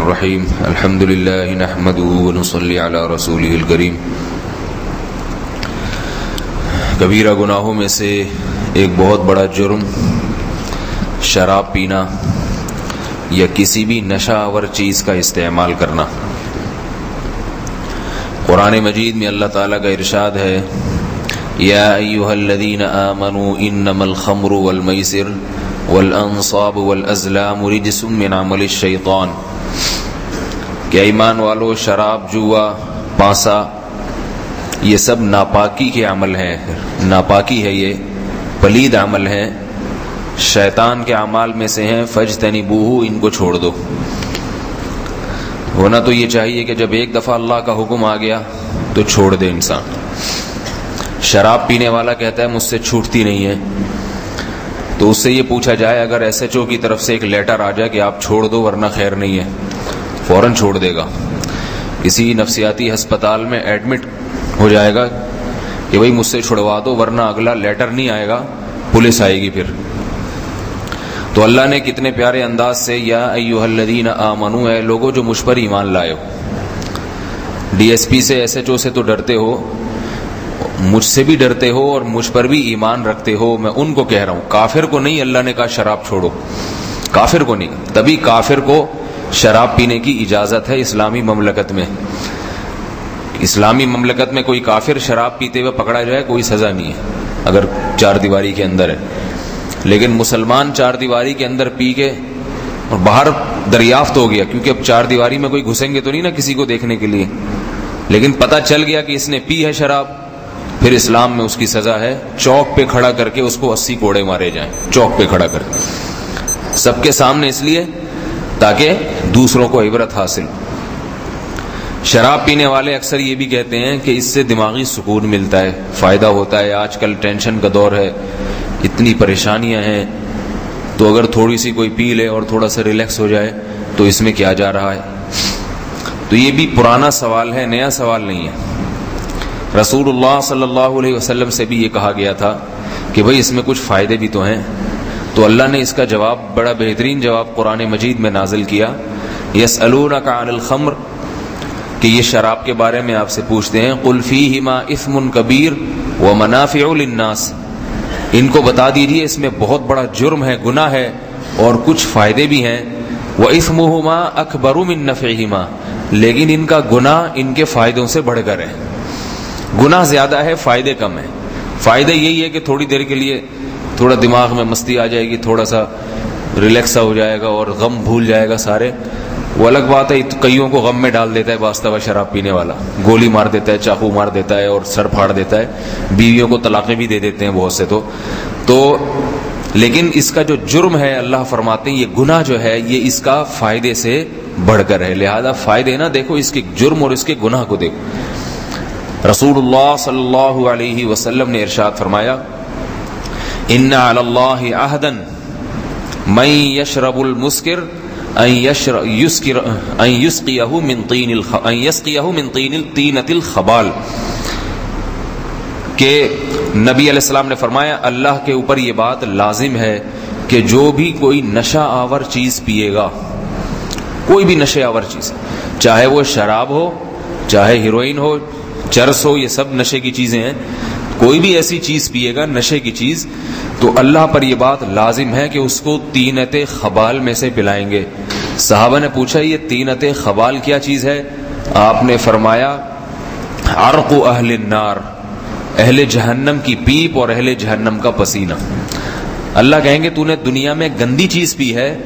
الرحیم الحمد للہ نحمده ونصلی علی رسولہ الکریم۔ کبیرہ گناہوں میں سے ایک بہت بڑا جرم شراب پینا یا کسی بھی نشہ آور چیز کا استعمال کرنا۔ قرآن مجید میں اللہ تعالیٰ کا ارشاد ہے، یا ایھا الذین آمنوا انما الخمر والمیسر والانصاب والازلام رجس من عمل الشیطان، کہ ایمان والو شراب، جوا، پانسا یہ سب ناپاکی کے عمل ہیں، ناپاکی ہے، یہ پلید عمل ہیں، شیطان کے اعمال میں سے ہیں، فاجتنبوہ، ان کو چھوڑ دو۔ ہونا تو یہ چاہیے کہ جب ایک دفعہ اللہ کا حکم آ گیا تو چھوڑ دے انسان۔ شراب پینے والا کہتا ہے مجھ سے چھوٹتی نہیں ہے، تو اس سے یہ پوچھا جائے اگر ایس ایچ او کی طرف سے ایک لیٹر آ جائے کہ آپ چھوڑ دو ورنہ خیر نہیں ہے، فوراً چھوڑ دے گا۔ کسی نفسیاتی ہسپتال میں ایڈمٹ ہو جائے گا کہ بھئی مجھ سے چھڑوا دو ورنہ اگلا لیٹر نہیں آئے گا، پولیس آئے گی پھر۔ تو اللہ نے کتنے پیارے انداز سے یا ایھا الذین آمنو، اے لوگو جو مجھ پر ایمان لائے ہو۔ ڈی ایس پی سے، ایس ایچ او سے تو ڈرتے ہو، مجھ سے بھی ڈرتے ہو اور مجھ پر بھی ایمان رکھتے ہو، میں ان کو کہہ رہا ہوں۔ کافر کو نہیں اللہ نے کہا شراب چھوڑو، کافر کو نہیں، تبھی کافر کو شراب پینے کی اجازت ہے اسلامی مملکت میں۔ اسلامی مملکت میں کوئی کافر شراب پیتے ہوئے پکڑا جائے کوئی سزا نہیں ہے اگر چار دیواری کے اندر ہے، لیکن مسلمان چار دیواری کے اندر پی کے اور باہر دریافت ہو گیا، کیونکہ اب چار دیواری میں کوئی گھسیں گے تو نہیں نا کسی کو دیکھنے کے لیے، لیکن پتہ چل گیا کہ اس نے پی ہے شراب، پھر اسلام میں اس کی سزا ہے چوک پہ کھڑا کر کے اس کو 80 کوڑے مارے جائیں، چوک پہ کھڑا کر کے سب کے سامنے، اس لیے تاکہ دوسروں کو عبرت حاصل۔ شراب پینے والے اکثر یہ بھی کہتے ہیں کہ اس سے دماغی سکون ملتا ہے، فائدہ ہوتا ہے، آج کل ٹینشن کا دور ہے، اتنی پریشانیاں ہیں، تو اگر تھوڑی سی کوئی پی لے اور تھوڑا سا ریلیکس ہو جائے تو اس میں کیا جا رہا ہے۔ تو یہ بھی پرانا سوال ہے، نیا سوال نہیں ہے۔ رسول اللہ صلی اللہ علیہ وسلم سے بھی یہ کہا گیا تھا کہ بھئی اس میں کچھ فائدے بھی تو ہیں، تو اللہ نے اس کا جواب، بڑا بہترین جواب قرآن مجید میں نازل کیا، یسألونک عن الخمر، کہ یہ شراب کے بارے میں آپ سے پوچھتے ہیں، قل فیہما اثم کبیر ومنافع للناس، ان کو بتا دیجئے اس میں بہت بڑا جرم ہے، گناہ ہے، اور کچھ فائدے بھی ہیں، وَإِثْمُهُمَا أَكْبَرُ مِن نَّفْعِهِمَا، لیکن ان کا گناہ ان کے فائدوں سے بڑھ کر ہے۔ گناہ زیادہ ہے، فائدے کم ہیں۔ فائدے یہی ہے کہ تھوڑی دیر کے لیے تھوڑا دماغ میں مستی آ جائے گی، تھوڑا سا ریلیکس ہو جائے گا اور غم بھول جائے گا سارے۔ وہ الگ بات ہے کئیوں کو غم میں ڈال دیتا ہے باستہ شراب پینے والا، گولی مار دیتا ہے، چاقو مار دیتا ہے اور سر پھاڑ دیتا ہے، بیویوں کو طلاقیں بھی دے دیتے ہیں بہت سے۔ تو لیکن اس کا جو جرم ہے، اللہ فرماتے ہیں یہ گناہ جو ہے یہ اس کا فائدے سے بڑھ کر ہے، لہذا فائدے نہ دیکھو، اس کے جرم اور اس کے گناہ کو دیکھو۔ رسول اللہ صلی اللہ علیہ وسلم نے ارشاد فرمایا، ان علی اللہ عہدا من یشرب المسکر ان یسقیہ من طینۃ الخبال، کہ نبی علیہ السلام نے فرمایا اللہ کے اوپر یہ بات لازم ہے کہ جو بھی کوئی نشہ آور چیز پیے گا، کوئی بھی نشہ آور چیز، چاہے وہ شراب ہو، چاہے ہیروئن ہو، چرس ہو، یہ سب نشے کی چیزیں ہیں، کوئی بھی ایسی چیز پیے گا نشے کی چیز، تو اللہ پر یہ بات لازم ہے کہ اس کو طینۃ خبال میں سے پلائیں گے۔ صحابہ نے پوچھا یہ طینۃ خبال کیا چیز ہے؟ آپ نے فرمایا عرق اہل النار، اہل جہنم کی پیپ اور اہل جہنم کا پسینہ۔ اللہ کہیں گے تو نے دنیا میں گندی چیز پی ہے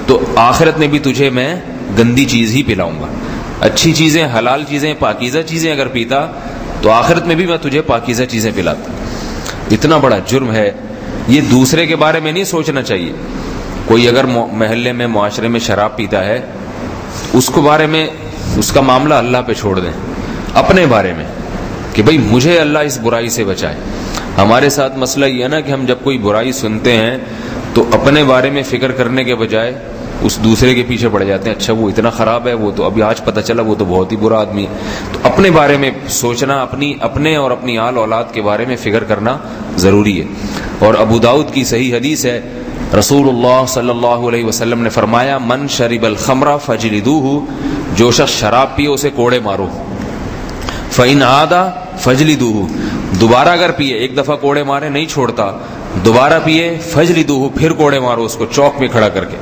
تو آخرت میں بھی تجھے میں گندی چیز ہی پلاؤں گا۔ اچھی چیزیں، حلال چیزیں، پاکیزہ چیزیں اگر پیتا تو آخرت میں بھی میں تجھے پاکیزہ چیزیں پلاتا۔ اتنا بڑا جرم ہے یہ، دوسرے کے بارے میں نہیں سوچنا چاہیے۔ کوئی اگر محلے میں، معاشرے میں شراب پیتا ہے، اس کو بارے میں، اس کا معاملہ اللہ پہ چھوڑ دیں، اپنے بارے میں کہ بھئی مجھے اللہ اس برائی سے بچائے۔ ہمارے ساتھ مسئلہ یہ ہے نا کہ ہم جب کوئی برائی سنتے ہیں تو اپنے بارے میں فکر کرنے کے بجائے اس دوسرے کے پیچھے پڑ جاتے ہیں، اچھا وہ اتنا خراب ہے، وہ تو ابھی آج پتہ چلا وہ تو بہت ہی برا آدمی ہے۔ تو اپنے بارے میں سوچنا، اپنے اور اپنی آل اولاد کے بارے میں فکر کرنا ضروری ہے۔ اور ابو داؤد کی صحیح حدیث ہے، رسول اللہ صلی اللہ علیہ وسلم نے فرمایا من شرب الخمر فجلدوہ، جو شخص شراب پیے اسے کوڑے مارو. فإن عاد فجلدوہ، دوبارہ اگر پیے، ایک دفعہ کوڑے مارے نہیں چھوڑتا، دوبارہ پیے فجلدوہ، پھر کوڑے مارو اس کو چوک میں کھڑا کر کے.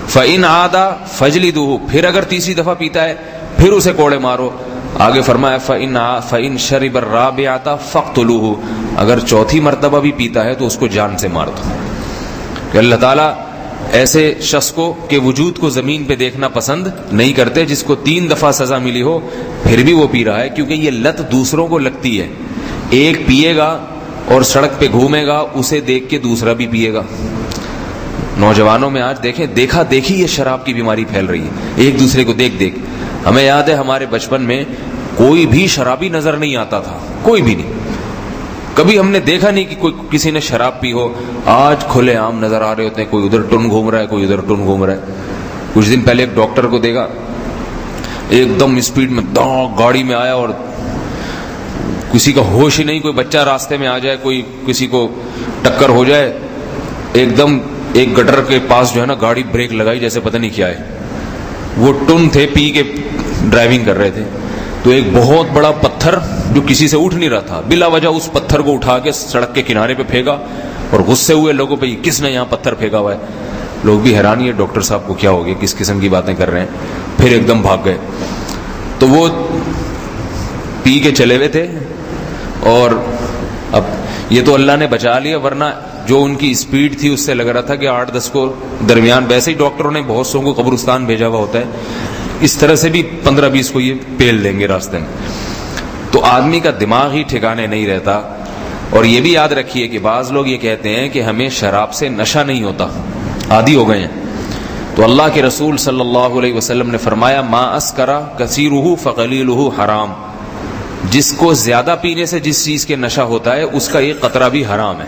فإن عاد فجلدوہ، پھر اگر تیسری دفعہ پیتا ہے پھر اسے کوڑے مارو. آگے فرمایا فإن شرب الرابعة فاقتلوہ، اگر چوتھی مرتبہ بھی پیتا ہے تو اس کو جان سے مار دو. کہ اللہ تعالیٰ ایسے شخص کو کے وجود کو زمین پہ دیکھنا پسند نہیں کرتے جس کو 3 دفعہ سزا ملی ہو پھر بھی وہ پی رہا ہے، کیونکہ یہ لت دوسروں کو لگتی ہے. ایک پیے گا اور سڑک پہ گھومے گا، اسے دیکھ کے دوسرا بھی پیے گا. نوجوانوں میں آج دیکھیں، دیکھا دیکھی یہ شراب کی بیماری پھیل رہی ہے، ایک دوسرے کو دیکھ دیکھ. ہمیں یاد ہے ہمارے بچپن میں کوئی بھی شرابی نظر نہیں آتا تھا، کوئی بھی نہیں، کبھی ہم نے دیکھا نہیں کہ کوئی کسی نے شراب پی ہو. آج کھلے عام نظر آ رہے ہوتے ہیں، کوئی ادھر ٹن گھوم رہا ہے، کوئی ادھر ٹن گھوم رہا ہے. کچھ دن پہلے ایک ڈاکٹر کو دیکھا، ایک دم اسپیڈ میں گاڑی میں آیا اور کسی کا ہوش ہی نہیں، کوئی بچہ راستے میں آ جائے، کوئی کسی کو ٹکر ہو جائے، ایک دم ایک گٹر کے پاس جو ہے نا گاڑی بریک لگائی جیسے پتہ نہیں کیا ہے. وہ ٹن تھے، پی کے ڈرائیونگ کر رہے تھے، تو ایک بہت بڑا پتھر جو کسی سے اٹھ نہیں رہا تھا، بلا وجہ اس پتھر کو اٹھا کے سڑک کے کنارے پہ پھینکا اور غصے ہوئے لوگوں پہ کس نے یہاں پتھر پھینکا ہوا ہے. لوگ بھی حیران ہے ڈاکٹر صاحب کو کیا ہو گیا، کس قسم کی باتیں کر رہے ہیں. پھر ایک دم بھاگ گئے. تو وہ پی کے چلے ہوئے تھے اور اب یہ تو اللہ نے بچا لیا، ورنہ جو ان کی اسپیڈ تھی اس سے لگ رہا تھا کہ 8-10 کو درمیان. ویسے ہی ڈاکٹروں نے بہت سو کو قبرستان بھیجا ہوا ہوتا ہے، اس طرح سے بھی 15-20 کو یہ پیل دیں گے راستے میں. تو آدمی کا دماغ ہی ٹھکانے نہیں رہتا. اور یہ بھی یاد رکھیے کہ بعض لوگ یہ کہتے ہیں کہ ہمیں شراب سے نشہ نہیں ہوتا، عادی ہو گئے ہیں. تو اللہ کے رسول صلی اللہ علیہ وسلم نے فرمایا ما اسکرا کثیرہ فقلیلہ حرام، جس کو زیادہ پینے سے جس چیز کے نشہ ہوتا ہے اس کا ایک قطرہ بھی حرام ہے.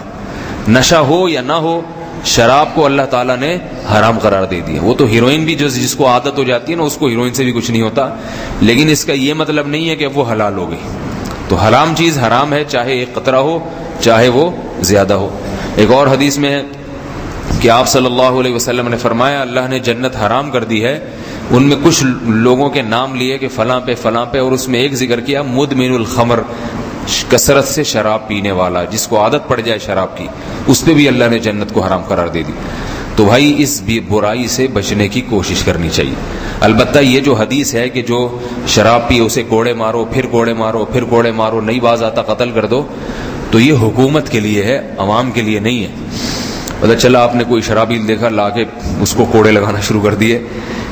نشہ ہو یا نہ ہو، شراب کو اللہ تعالیٰ نے حرام قرار دے دیا. وہ تو ہیروئن بھی جس کو عادت ہو جاتی ہے نا، اس کو ہیروئن سے بھی کچھ نہیں ہوتا، لیکن اس کا یہ مطلب نہیں ہے کہ وہ حلال ہو گئی. تو حرام چیز حرام ہے، چاہے ایک قطرہ ہو چاہے وہ زیادہ ہو. ایک اور حدیث میں ہے کہ آپ صلی اللہ علیہ وسلم نے فرمایا اللہ نے جنت حرام کر دی ہے. ان میں کچھ لوگوں کے نام لیے کہ فلاں پہ فلاں پہ، اور اس میں ایک ذکر کیا مدمن الخمر، کثرت سے شراب پینے والا، جس کو عادت پڑ جائے شراب کی، اس پہ بھی اللہ نے جنت کو حرام قرار دے دی. تو بھائی اس برائی سے بچنے کی کوشش کرنی چاہیے. البتہ یہ جو حدیث ہے کہ جو شراب پیے اسے کوڑے مارو، پھر کوڑے مارو، پھر کوڑے مارو، نہیں باز آتا قتل کر دو، تو یہ حکومت کے لیے ہے، عوام کے لیے نہیں ہے. پتہ چلا آپ نے کوئی شرابی دیکھا، لا کے اس کو کوڑے لگانا شروع کر دیے.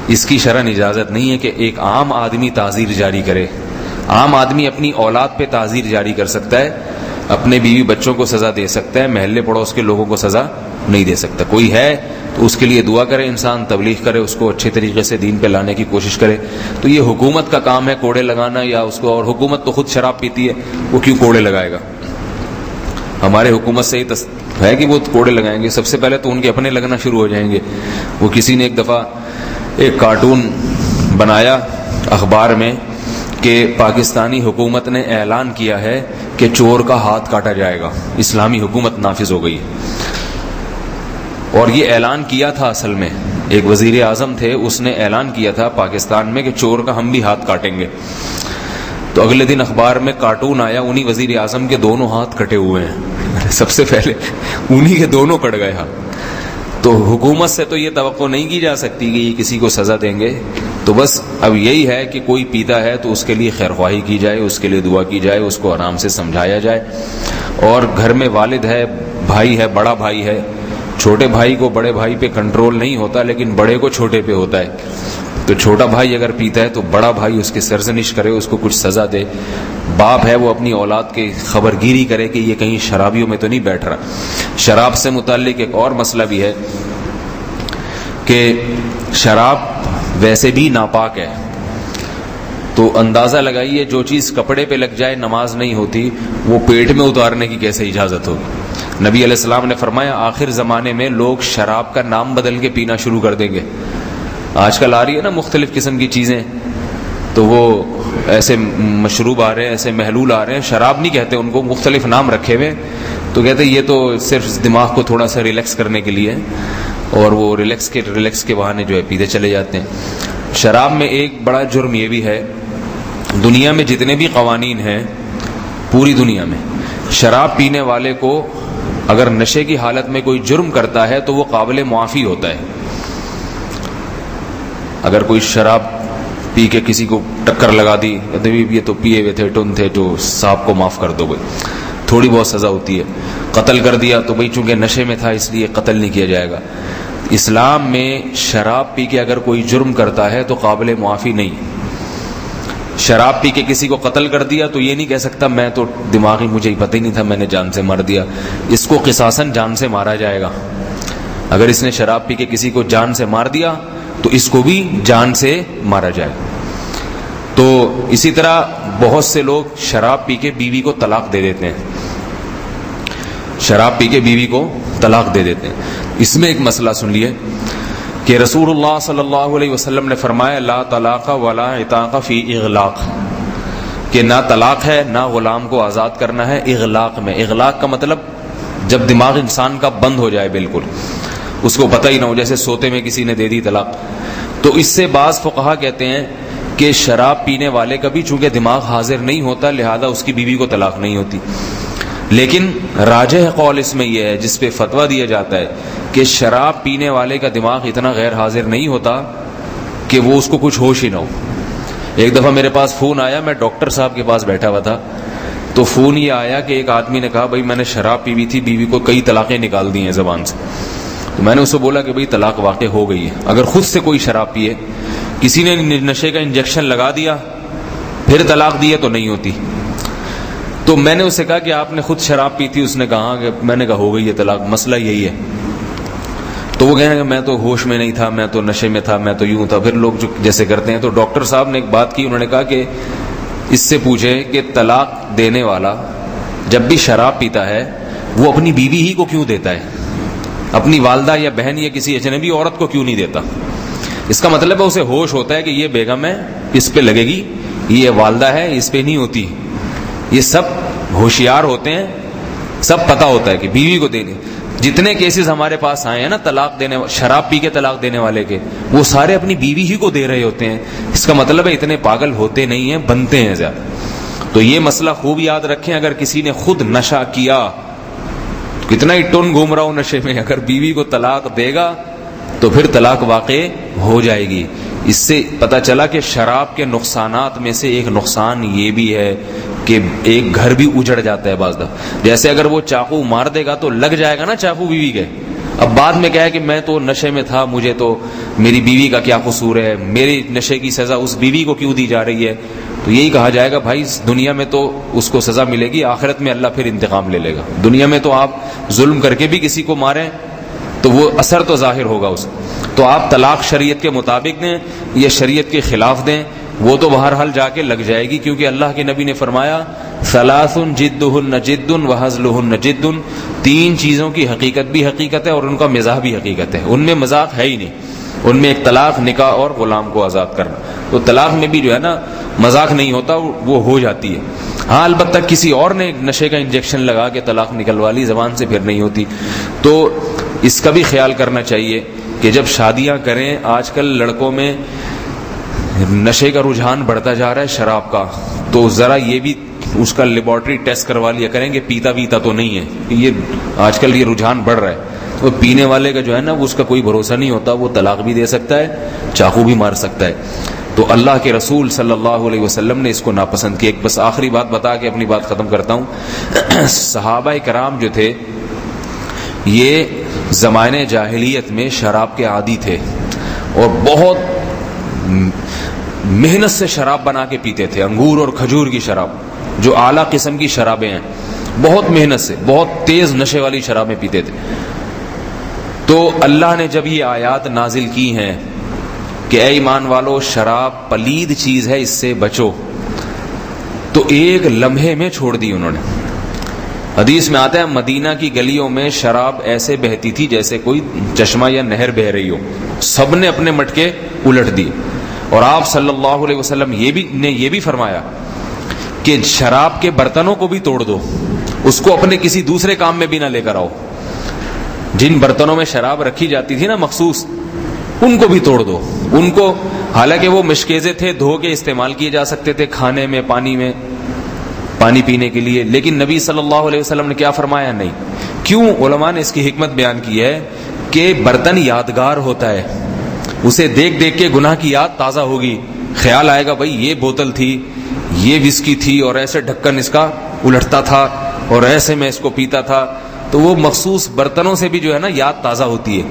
اس کی شرعاً اجازت نہیں ہے کہ ایک عام آدمی تعزیر جاری کرے. عام آدمی اپنی اولاد پہ تعزیر جاری کر سکتا ہے، اپنے بیوی بچوں کو سزا دے سکتا ہے، محلے پڑوس کے لوگوں کو سزا نہیں دے سکتا. کوئی ہے تو اس کے لیے دعا کرے، انسان تبلیغ کرے، اس کو اچھے طریقے سے دین پہ لانے کی کوشش کرے. تو یہ حکومت کا کام ہے کوڑے لگانا یا اس کو، اور حکومت تو خود شراب پیتی ہے، وہ کیوں کوڑے لگائے گا؟ ہمارے حکومت سے یہ ہے کہ وہ کوڑے لگائیں گے. سب سے پہلے تو ان کے اپنے لگنا شروع ہو جائیں گے. وہ کسی نے ایک دفعہ ایک کارٹون بنایا اخبار میں کہ پاکستانی حکومت نے اعلان کیا ہے کہ چور کا ہاتھ کاٹا جائے گا، اسلامی حکومت نافذ ہو گئی. اور یہ اعلان کیا تھا اصل میں ایک وزیر اعظم تھے، اس نے اعلان کیا تھا پاکستان میں کہ چور کا ہم بھی ہاتھ کاٹیں گے. تو اگلے دن اخبار میں کارٹون آیا، انہی وزیر اعظم کے دونوں ہاتھ کٹے ہوئے ہیں. سب سے پہلے انہی کے دونوں کٹ گئے ہاتھ. تو حکومت سے تو یہ توقع نہیں کی جا سکتی کہ یہ کسی کو سزا دیں گے. تو بس اب یہی ہے کہ کوئی پیتا ہے تو اس کے لیے خیر خواہی کی جائے، اس کے لیے دعا کی جائے، اس کو آرام سے سمجھایا جائے. اور گھر میں والد ہے، بھائی ہے، بڑا بھائی ہے، چھوٹے بھائی کو بڑے بھائی پہ کنٹرول نہیں ہوتا، لیکن بڑے کو چھوٹے پہ ہوتا ہے. تو چھوٹا بھائی اگر پیتا ہے تو بڑا بھائی اس کی سرزنش کرے، اس کو کچھ سزا دے. باپ ہے وہ اپنی اولاد کی خبرگیری کرے کہ یہ کہیں شرابیوں میں تو نہیں بیٹھ رہا. شراب سے متعلق ایک اور مسئلہ بھی ہے کہ شراب ویسے بھی ناپاک ہے. تو اندازہ لگائیے جو چیز کپڑے پہ لگ جائے نماز نہیں ہوتی، وہ پیٹ میں اتارنے کی کیسے اجازت ہوگی؟ نبی علیہ السلام نے فرمایا آخر زمانے میں لوگ شراب کا نام بدل کے پینا شروع کر دیں گے. آج کل آ رہی ہے نا مختلف قسم کی چیزیں، تو وہ ایسے مشروب آ رہے ہیں، ایسے محلول آ رہے ہیں، شراب نہیں کہتے ان کو، مختلف نام رکھے ہوئے، تو کہتے ہیں یہ تو صرف دماغ کو تھوڑا سا ریلیکس کرنے کے لیے، اور وہ ریلیکس کے بہانے جو ہے پیتے چلے جاتے ہیں۔ شراب میں ایک بڑا جرم یہ بھی ہے، دنیا میں جتنے بھی قوانین ہیں پوری دنیا میں، شراب پینے والے کو اگر نشے کی حالت میں کوئی جرم کرتا ہے تو وہ قابل معافی ہوتا ہے۔ اگر کوئی شراب پی کے کسی کو ٹکر لگا دی، یہ تو پیے ہوئے تھے، ٹن تھے، تو صاحب کو معاف کر دو، بھائی تھوڑی بہت سزا ہوتی ہے۔ قتل کر دیا تو بھائی چونکہ نشے میں تھا اس لیے قتل نہیں کیا جائے گا۔ اسلام میں شراب پی کے اگر کوئی جرم کرتا ہے تو قابل معافی نہیں۔ شراب پی کے کسی کو قتل کر دیا تو یہ نہیں کہہ سکتا میں تو دماغی مجھے پتہ ہی نہیں تھا میں نے جان سے مار دیا، اس کو قصاصاً جان سے مارا جائے گا۔ اگر اس نے شراب پی کے کسی کو جان سے مار دیا تو اس کو بھی جان سے مارا جائے۔ تو اسی طرح بہت سے لوگ شراب پی کے بیوی کو طلاق دے دیتے ہیں، شراب پی کے بیوی کو طلاق دے دیتے ہیں۔ اس میں ایک مسئلہ سن لیے کہ رسول اللہ صلی اللہ علیہ وسلم نے فرمایا لا طلاق ولا عتاق فی اغلاق، کہ نہ طلاق ہے نہ غلام کو آزاد کرنا ہے اغلاق میں۔ اغلاق کا مطلب جب دماغ انسان کا بند ہو جائے، بالکل اس کو پتہ ہی نہ ہو، جیسے سوتے میں کسی نے دے دی طلاق۔ تو اس سے بعض فقہا کہتے ہیں کہ شراب پینے والے کا بھی چونکہ دماغ حاضر نہیں ہوتا لہذا اس کی بیوی کو طلاق نہیں ہوتی۔ لیکن راجح قول اس میں یہ ہے، جس پہ فتویٰ دیا جاتا ہے، کہ شراب پینے والے کا دماغ اتنا غیر حاضر نہیں ہوتا کہ وہ اس کو کچھ ہوش ہی نہ ہو۔ ایک دفعہ میرے پاس فون آیا، میں ڈاکٹر صاحب کے پاس بیٹھا ہوا تھا، تو فون یہ آیا کہ ایک آدمی نے کہا بھائی میں نے شراب پی ہوئی تھی، بیوی کو کئی طلاقیں نکال دی ہیں زبان سے۔ تو میں نے اسے بولا کہ بھائی طلاق واقع ہو گئی ہے۔ اگر خود سے کوئی شراب پیے، کسی نے نشے کا انجیکشن لگا دیا پھر طلاق دی ہے تو نہیں ہوتی۔ تو میں نے اسے کہا کہ آپ نے خود شراب پی تھی؟ اس نے کہا کہ میں نے کہا ہو گئی ہے طلاق، مسئلہ یہی ہے۔ تو وہ کہنے کہ میں تو ہوش میں نہیں تھا، میں تو نشے میں تھا، میں تو یوں تھا۔ پھر لوگ جو جیسے کرتے ہیں، تو ڈاکٹر صاحب نے ایک بات کی، انہوں نے کہا کہ اس سے پوچھے کہ طلاق دینے والا جب بھی شراب پیتا ہے وہ اپنی بیوی ہی کو کیوں دیتا ہے، اپنی والدہ یا بہن یا کسی اجنبی عورت کو کیوں نہیں دیتا؟ اس کا مطلب ہے اسے ہوش ہوتا ہے کہ یہ بیگم ہے، اس پہ لگے گی، یہ والدہ ہے، اس پہ نہیں ہوتی۔ یہ سب ہوشیار ہوتے ہیں، سب پتہ ہوتا ہے کہ بیوی کو دینے۔ جتنے کیسز ہمارے پاس آئے ہیں نا طلاق دینے، شراب پی کے طلاق دینے والے کے، وہ سارے اپنی بیوی ہی کو دے رہے ہوتے ہیں۔ اس کا مطلب ہے اتنے پاگل ہوتے نہیں ہیں، بنتے ہیں زیادہ۔ تو یہ مسئلہ خوب یاد رکھیں، اگر کسی نے خود نشہ کیا، کتنا ہی ٹن گھوم رہا ہو نشے میں، اگر بیوی کو طلاق دے گا تو پھر طلاق واقع ہو جائے گی۔ اس سے پتہ چلا کہ شراب کے نقصانات میں سے ایک نقصان یہ بھی ہے کہ ایک گھر بھی اجڑ جاتا ہے بعض دفعہ۔ جیسے اگر وہ چاقو مار دے گا تو لگ جائے گا نا چاقو بیوی کے، اب بعد میں کہا کہ میں تو نشے میں تھا، مجھے تو میری بیوی کا کیا قصور ہے، میری نشے کی سزا اس بیوی کو کیوں دی جا رہی ہے؟ تو یہی کہا جائے گا بھائی دنیا میں تو اس کو سزا ملے گی، آخرت میں اللہ پھر انتقام لے لے گا۔ دنیا میں تو آپ ظلم کر کے بھی کسی کو ماریں تو وہ اثر تو ظاہر ہوگا اس۔ تو آپ طلاق شریعت کے مطابق دیں یا شریعت کے خلاف دیں، وہ تو بہرحال جا کے لگ جائے گی، کیونکہ اللہ کے نبی نے فرمایا ثلاث جدہن جد وہزلہن جد، تین چیزوں کی حقیقت بھی حقیقت ہے اور ان کا مزاح بھی حقیقت ہے، ان میں مذاق ہے ہی نہیں۔ ان میں ایک طلاق، نکاح اور غلام کو آزاد کرنا۔ تو طلاق میں بھی جو ہے نا مذاق نہیں ہوتا، وہ ہو جاتی ہے۔ ہاں البتہ کسی اور نے نشے کا انجیکشن لگا کے طلاق نکلوا لی، زبان سے پھر نہیں ہوتی۔ تو اس کا بھی خیال کرنا چاہیے کہ جب شادیاں کریں، آج کل لڑکوں میں نشے کا رجحان بڑھتا جا رہا ہے شراب کا، تو ذرا یہ بھی اس کا لیبارٹری ٹیسٹ کروا لیا کریں کہ پیتا تو نہیں ہے۔ یہ آج کل یہ رجحان بڑھ رہا ہے، تو پینے والے کا جو ہے نا اس کا کوئی بھروسہ نہیں ہوتا، وہ طلاق بھی دے سکتا ہے، چاقو بھی مار سکتا ہے۔ تو اللہ کے رسول صلی اللہ علیہ وسلم نے اس کو ناپسند کیا۔ ایک بس آخری بات بتا کے اپنی بات ختم کرتا ہوں۔ صحابہ کرام جو تھے یہ زمانے جاہلیت میں شراب کے عادی تھے اور بہت محنت سے شراب بنا کے پیتے تھے، انگور اور کھجور کی شراب، جو اعلیٰ قسم کی شرابیں ہیں، بہت محنت سے، بہت تیز نشے والی شرابیں پیتے تھے۔ تو اللہ نے جب یہ آیات نازل کی ہیں کہ اے ایمان والو شراب پلید چیز ہے، اس سے بچو، تو ایک لمحے میں چھوڑ دی انہوں نے۔ حدیث میں آتا ہے مدینہ کی گلیوں میں شراب ایسے بہتی تھی جیسے کوئی چشمہ یا نہر بہ رہی ہو، سب نے اپنے مٹکے الٹ دیے اور آپ صلی اللہ علیہ وسلم یہ بھی فرمایا کہ شراب کے برتنوں کو بھی توڑ دو، اس کو اپنے کسی دوسرے کام میں بھی نہ لے کر آؤ. جن برتنوں میں شراب رکھی جاتی تھی نا مخصوص، ان کو بھی توڑ دو. ان کو حالانکہ وہ مشکیزے تھے، دھو کے استعمال کیے جا سکتے تھے کھانے میں، پانی پینے کے لیے، لیکن نبی صلی اللہ علیہ وسلم نے کیا فرمایا؟ نہیں. کیوں؟ علماء نے اس کی حکمت بیان کی ہے کہ برتن یادگار ہوتا ہے، اسے دیکھ دیکھ کے گناہ کی یاد تازہ ہوگی، خیال آئے گا بھائی یہ بوتل تھی، یہ وسکی تھی، اور ایسے ڈھکن اس کا الٹتا تھا اور ایسے میں اس کو پیتا تھا. تو وہ مخصوص برتنوں سے بھی جو ہے نا یاد تازہ ہوتی ہے.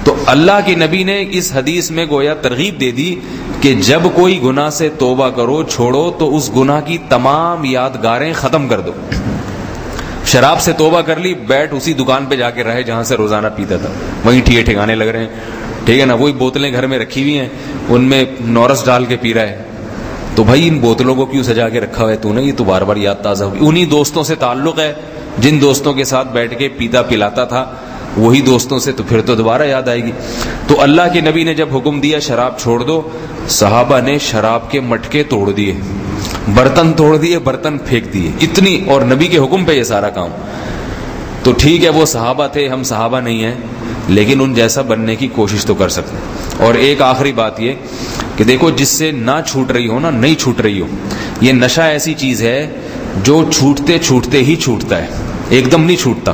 تو اللہ کے نبی نے اس حدیث میں گویا ترغیب دے دی کہ جب کوئی گناہ سے توبہ کرو، چھوڑو، تو اس گناہ کی تمام یادگاریں ختم کر دو. شراب سے توبہ کر لی، بیٹھ اسی دکان پہ جا کے رہے جہاں سے روزانہ پیتا تھا، وہیں ٹھیے ٹھکانے لگ رہے ہیں، ٹھیک ہے نا. وہی بوتلیں گھر میں رکھی ہوئی ہیں، ان میں نورس ڈال کے پی رہا ہے. تو بھائی ان بوتلوں کو کیوں سجا کے رکھا ہوا ہے تو نے؟ یہ تو بار بار یاد تازہ ہوگی. انہی دوستوں سے تعلق ہے جن دوستوں کے ساتھ بیٹھ کے پیتا پلاتا تھا، وہی دوستوں سے تو پھر تو دوبارہ یاد آئے گی. تو اللہ کے نبی نے جب حکم دیا شراب چھوڑ دو، صحابہ نے شراب کے مٹکے توڑ دیے، برتن توڑ دیے، برتن پھینک دیے، اتنی. اور نبی کے حکم پہ یہ سارا کام. تو ٹھیک ہے وہ صحابہ تھے، ہم صحابہ نہیں ہیں، لیکن ان جیسا بننے کی کوشش تو کر سکتے. اور ایک آخری بات یہ کہ دیکھو جس سے نہ چھوٹ رہی ہو نا، نہیں چھوٹ رہی ہو، یہ نشہ ایسی چیز ہے جو چھوٹتے چھوٹتے ہی چھوٹتا ہے، ایک دم نہیں چھوٹتا.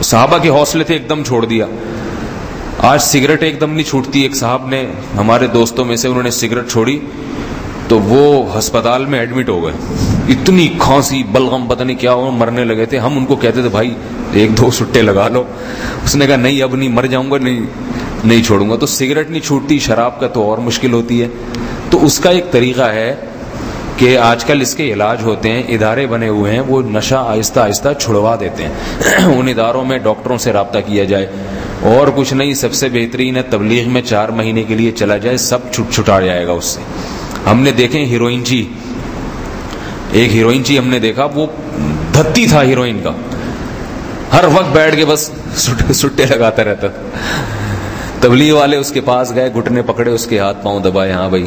صحابہ کے حوصلے تھے، ایک دم چھوڑ دیا. آج سگریٹ ایک دم نہیں چھوٹتی. ایک صاحب نے ہمارے دوستوں میں سے انہوں نے سگریٹ چھوڑی تو وہ ہسپتال میں ایڈمٹ ہو گئے، اتنی کھانسی بلغم پتہ نہیں کیا ہو، مرنے لگے تھے. ہم ان کو کہتے تھے بھائی ایک دو سٹے لگا لو. اس نے کہا نہیں اب نہیں، مر جاؤں گا، نہیں چھوڑوں گا. تو سگریٹ نہیں چھوٹتی، شراب کا تو اور مشکل ہوتی ہے. تو اس کا ایک طریقہ ہے کہ آج کل اس کے علاج ہوتے ہیں، ادارے بنے ہوئے ہیں، وہ نشہ آہستہ آہستہ چھڑوا دیتے ہیں. ان اداروں میں ڈاکٹروں سے رابطہ کیا جائے، اور کچھ نہیں، سب سے بہترین ہے تبلیغ میں 4 مہینے کے لیے چلا جائے، سب چھٹا جائے گا اس سے. ہم نے دیکھیں ہیروئن جی، ایک ہیروئن جی ہم نے دیکھا، وہ دھتی تھا ہیروئن کا، ہر وقت بیٹھ کے بس سٹے لگاتا رہتا تھا. تبلیغ والے اس کے پاس گئے، گھٹنے پکڑے، اس کے ہاتھ پاؤں دبائے، ہاں بھائی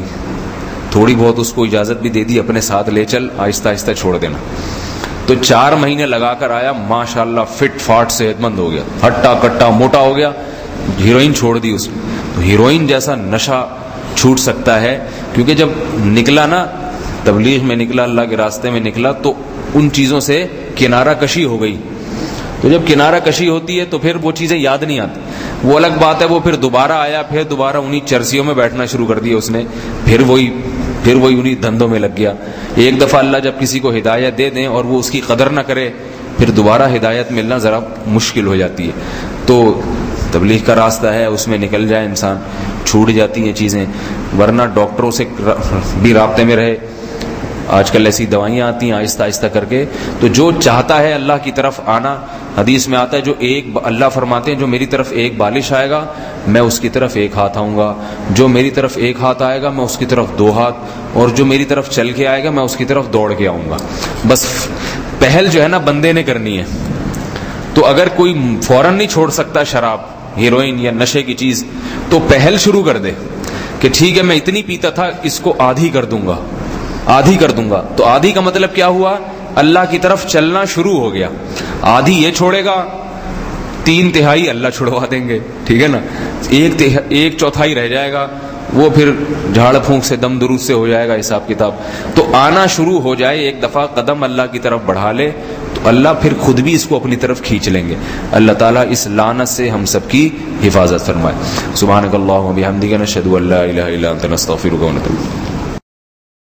تھوڑی بہت اس کو اجازت بھی دے دی، اپنے ساتھ لے چل، آہستہ آہستہ چھوڑ دینا. تو 4 مہینے لگا کر آیا، ماشاءاللہ فٹ فاٹ صحت مند ہو گیا، ہٹا کٹا موٹا ہو گیا. ہیروئن چھوڑ دی اس نے. تو ہیروئن جیسا نشہ چھوٹ سکتا ہے، کیونکہ جب نکلا نا، تبلیغ میں نکلا، اللہ کے راستے میں نکلا، تو ان چیزوں سے کنارہ کشی ہو گئی. تو جب کنارہ کشی ہوتی ہے تو پھر وہ چیزیں یاد نہیں آتی. وہ الگ بات ہے، وہ پھر دوبارہ آیا، پھر دوبارہ انہی چرسیوں میں بیٹھنا شروع کر دیا اس نے، پھر وہی انہی دھندوں میں لگ گیا. ایک دفعہ اللہ جب کسی کو ہدایت دے دیں اور وہ اس کی قدر نہ کرے، پھر دوبارہ ہدایت ملنا ذرا مشکل ہو جاتی ہے. تو تبلیغ کا راستہ ہے، اس میں نکل جائے انسان، چھوٹ جاتی ہیں چیزیں. ورنہ ڈاکٹروں سے بھی رابطے میں رہے. آج کل ایسی دوائیاں آتی ہیں آہستہ آہستہ کر کے. تو جو چاہتا ہے اللہ کی طرف آنا، حدیث میں آتا ہے جو اللہ فرماتے ہیں جو میری طرف ایک بالش آئے گا میں اس کی طرف 1 ہاتھ آؤں گا، جو میری طرف 1 ہاتھ آئے گا میں اس کی طرف 2 ہاتھ، اور جو میری طرف چل کے آئے گا میں اس کی طرف دوڑ کے آؤں گا. بس پہل جو ہے نا بندے نے کرنی ہے. تو اگر کوئی فوراً نہیں چھوڑ سکتا شراب، ہیروئن یا نشے کی چیز، تو پہل شروع کر دے کہ ٹھیک ہے میں اتنی پیتا تھا، اس کو آدھی کر دوں گا، آدھی کر دوں گا. تو آدھی کا مطلب کیا ہوا؟ اللہ کی طرف چلنا شروع ہو گیا. آدھی یہ چھوڑے گا، 3/4 اللہ چھڑوا دیں گے، ٹھیک ہے نا. 1/4 رہ جائے گا، وہ پھر جھاڑ پھونک سے دم درود سے ہو جائے گا حساب کتاب. تو آنا شروع ہو جائے، ایک دفعہ قدم اللہ کی طرف بڑھا لے تو اللہ پھر خود بھی اس کو اپنی طرف کھینچ لیں گے. اللہ تعالیٰ اس لعنت سے ہم سب کی حفاظت فرمائے. سبحانک اللہم و بحمدک، نشہد ان لا الہ الا انت، نستغفرک و نتوب الیک.